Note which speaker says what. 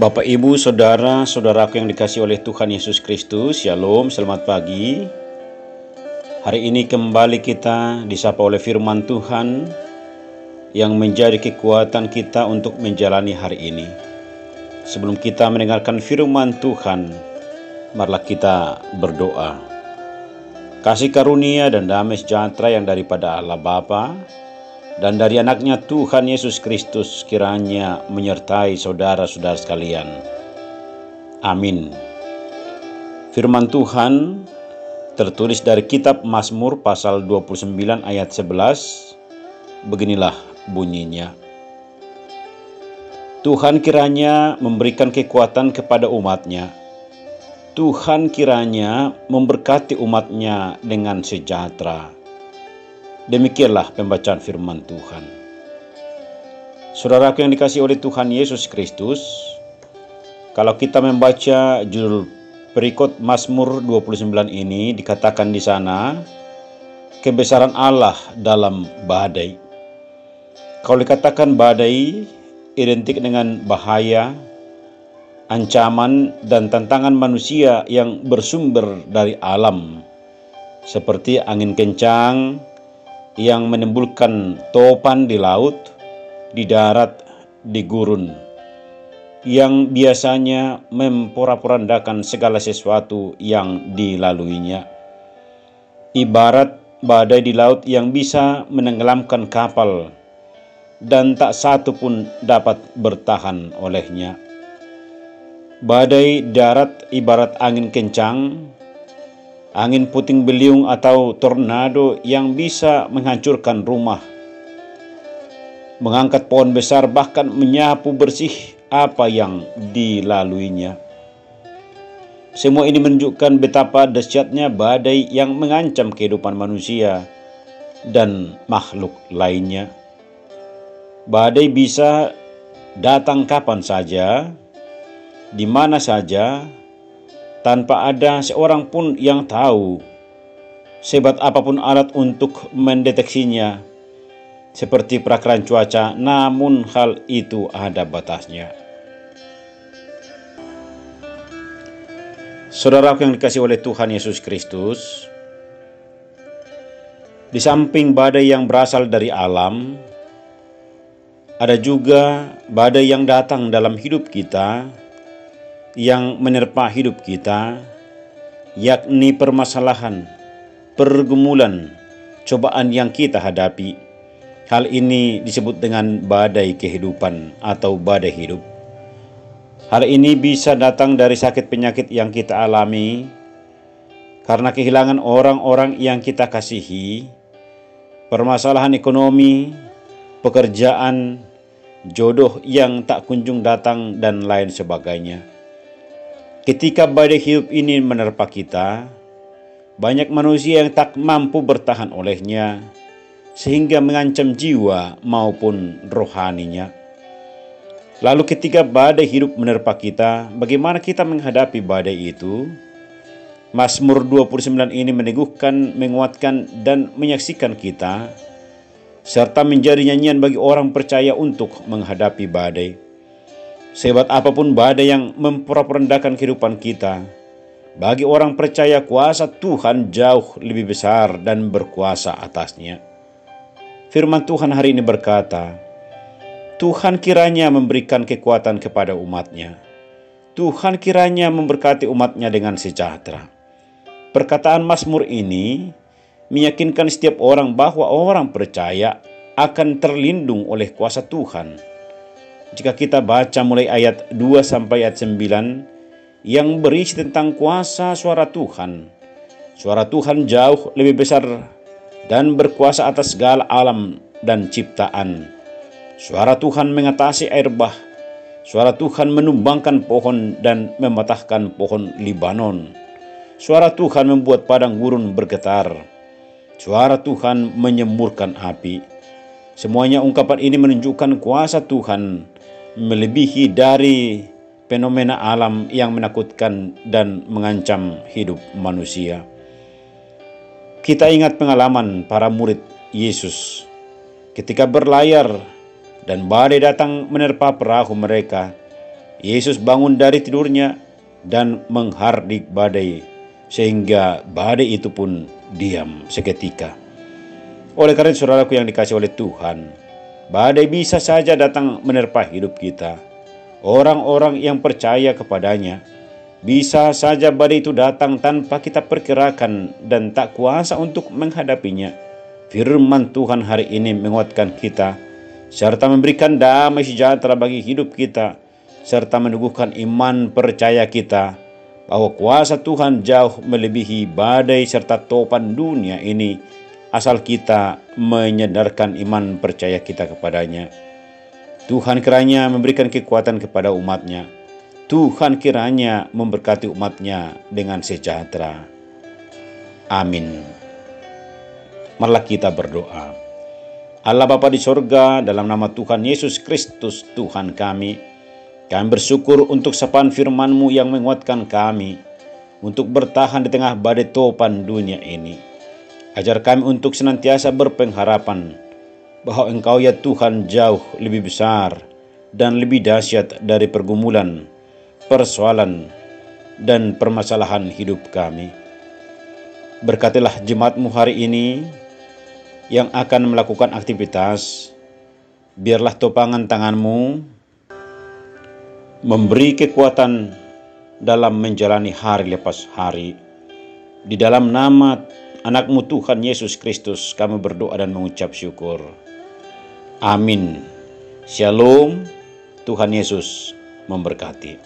Speaker 1: Bapak, Ibu, Saudara, saudaraku yang dikasihi oleh Tuhan Yesus Kristus, Shalom, selamat pagi. Hari ini kembali kita disapa oleh firman Tuhan yang menjadi kekuatan kita untuk menjalani hari ini. Sebelum kita mendengarkan firman Tuhan, marilah kita berdoa. Kasih karunia dan damai sejahtera yang daripada Allah Bapa dan dari anaknya Tuhan Yesus Kristus kiranya menyertai saudara-saudara sekalian. Amin. Firman Tuhan tertulis dari kitab Mazmur pasal 29 ayat 11. Beginilah bunyinya. Tuhan kiranya memberikan kekuatan kepada umatnya. Tuhan kiranya memberkati umatnya dengan sejahtera. Demikianlah pembacaan firman Tuhan. Saudaraku yang dikasihi oleh Tuhan Yesus Kristus, kalau kita membaca judul perikop Mazmur 29 ini, dikatakan di sana kebesaran Allah dalam badai. Kalau dikatakan badai identik dengan bahaya, ancaman dan tantangan manusia yang bersumber dari alam, seperti angin kencang yang menimbulkan topan di laut, di darat, di gurun, yang biasanya memporak-porandakan segala sesuatu yang dilaluinya. Ibarat badai di laut yang bisa menenggelamkan kapal dan tak satu pun dapat bertahan olehnya. Badai darat ibarat angin kencang, angin puting beliung atau tornado yang bisa menghancurkan rumah, mengangkat pohon besar, bahkan menyapu bersih apa yang dilaluinya. Semua ini menunjukkan betapa dahsyatnya badai yang mengancam kehidupan manusia dan makhluk lainnya. Badai bisa datang kapan saja, di mana saja, tanpa ada seorang pun yang tahu. Sehebat apapun alat untuk mendeteksinya, seperti perkiraan cuaca, namun hal itu ada batasnya. Saudaraku yang dikasihi oleh Tuhan Yesus Kristus, di samping badai yang berasal dari alam, ada juga badai yang datang dalam hidup kita, yang menerpa hidup kita, yakni permasalahan, pergumulan, cobaan yang kita hadapi. Hal ini disebut dengan badai kehidupan atau badai hidup. Hal ini bisa datang dari sakit penyakit yang kita alami, karena kehilangan orang-orang yang kita kasihi, permasalahan ekonomi, pekerjaan, jodoh yang tak kunjung datang, dan lain sebagainya. Ketika badai hidup ini menerpa kita, banyak manusia yang tak mampu bertahan olehnya, sehingga mengancam jiwa maupun rohaninya. Lalu ketika badai hidup menerpa kita, bagaimana kita menghadapi badai itu? Mazmur 29 ini meneguhkan, menguatkan, dan menyaksikan kita, serta menjadi nyanyian bagi orang percaya untuk menghadapi badai. Sehebat apapun badai yang memporak-porandakan kehidupan kita, bagi orang percaya kuasa Tuhan jauh lebih besar dan berkuasa atasnya. Firman Tuhan hari ini berkata, Tuhan kiranya memberikan kekuatan kepada umatnya. Tuhan kiranya memberkati umatnya dengan sejahtera. Perkataan Mazmur ini meyakinkan setiap orang bahwa orang percaya akan terlindung oleh kuasa Tuhan. Jika kita baca mulai ayat 2 sampai ayat 9 yang berisi tentang kuasa suara Tuhan. Suara Tuhan jauh lebih besar dan berkuasa atas segala alam dan ciptaan. Suara Tuhan mengatasi air bah. Suara Tuhan menumbangkan pohon dan mematahkan pohon Libanon. Suara Tuhan membuat padang gurun bergetar. Suara Tuhan menyemburkan api. Semuanya ungkapan ini menunjukkan kuasa Tuhan melebihi dari fenomena alam yang menakutkan dan mengancam hidup manusia. Kita ingat pengalaman para murid Yesus ketika berlayar dan badai datang menerpa perahu mereka. Yesus bangun dari tidurnya dan menghardik badai, sehingga badai itu pun diam seketika. Oleh karena itu, saudaraku yang dikasihi oleh Tuhan, badai bisa saja datang menerpa hidup kita. Orang-orang yang percaya kepadanya, bisa saja badai itu datang tanpa kita perkirakan dan tak kuasa untuk menghadapinya. Firman Tuhan hari ini menguatkan kita, serta memberikan damai sejahtera bagi hidup kita, serta meneguhkan iman percaya kita, bahwa kuasa Tuhan jauh melebihi badai serta topan dunia ini, asal kita menyadarkan iman percaya kita kepadanya. Tuhan kiranya memberikan kekuatan kepada umatnya. Tuhan kiranya memberkati umatnya dengan sejahtera. Amin. Marilah kita berdoa. Allah Bapa di sorga, dalam nama Tuhan Yesus Kristus Tuhan kami bersyukur untuk sapaan firman-Mu yang menguatkan kami untuk bertahan di tengah badai topan dunia ini. Ajar kami untuk senantiasa berpengharapan bahwa Engkau ya Tuhan jauh lebih besar dan lebih dahsyat dari pergumulan, persoalan, dan permasalahan hidup kami. Berkatilah jemaat-Mu hari ini yang akan melakukan aktivitas. Biarlah topangan tangan-Mu memberi kekuatan dalam menjalani hari lepas hari. Di dalam nama Anak-Mu Tuhan Yesus Kristus kami berdoa dan mengucap syukur. Amin. Shalom. Tuhan Yesus memberkati.